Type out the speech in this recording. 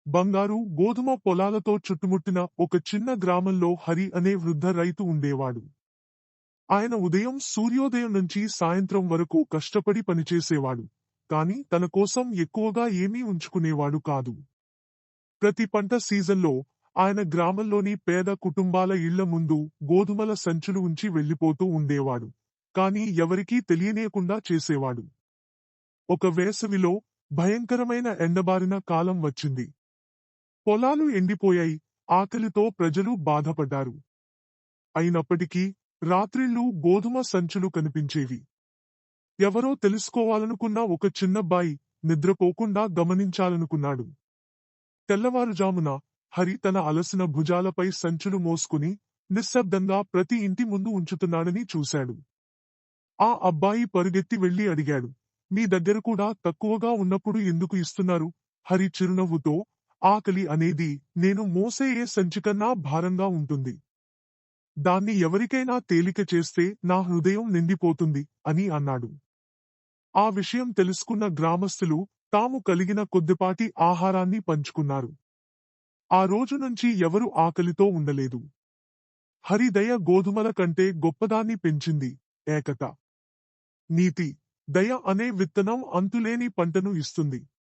బంగారు, గోధుమ పొలాలతో చుట్టుముట్టిన ఒక చిన్న గ్రామంలో హరి అనే వృద్ధ రైతు ఉండేవాడు. ఆయన ఉదయం సూర్యోదయం నుంచి సాయంత్రం వరకు కష్టపడి పనిచేసేవాడు. కాని తన కోసం ఎక్కువగా ఏమీ ఉంచుకునేవాడు కాదు. ప్రతి పంట సీజన్లో ఆయన గ్రామంలోని పేద కుటుంబాల ఇళ్ల ముందు గోధుమల సంచులు ఉంచి వెళ్లిపోతూ ఉండేవాడు. కాని ఎవరికీ తెలియనీయకుండా చేసేవాడు. ఒక వేసవిలో భయంకరమైన ఎండబారిన కాలం వచ్చింది. పొలాలు ఎండిపోయాయి. ఆకలితో ప్రజలు బాధపడ్డారు. అయినప్పటికీ రాత్రిళ్లు గోధుమ సంచులు కనిపించేవి. ఎవరో తెలుసుకోవాలనుకున్న ఒక చిన్నబ్బాయి నిద్రపోకుండా గమనించాలనుకున్నాడు. తెల్లవారుజామున హరి తన అలసిన భుజాలపై సంచులు మోసుకుని నిశ్శబ్దంగా ప్రతి ఇంటి ముందు ఉంచుతున్నాడని చూశాడు. ఆ అబ్బాయి పరుగెత్తి వెళ్లి అడిగాడు, మీ దగ్గర కూడా తక్కువగా ఉన్నప్పుడు ఎందుకు ఇస్తున్నారు? హరి చిరునవ్వుతో, ఆకలి అనేది నేను మోసే ఏ సంచికన్నా భారంగా ఉంటుంది. దాన్ని ఎవరికైనా తేలిక చేస్తే నా హృదయం నిండిపోతుంది అని అన్నాడు. ఆ విషయం తెలుసుకున్న గ్రామస్తులు తాము కలిగిన కొద్దిపాటి ఆహారాన్ని పంచుకున్నారు. ఆ రోజు నుంచి ఎవరు ఆకలితో ఉండలేదు. హరి దయ గోధుమల కంటే గొప్పదాన్ని పెంచింది. ఏకత, నీతి, దయ అనే విత్తనం అంతులేని పంటను ఇస్తుంది.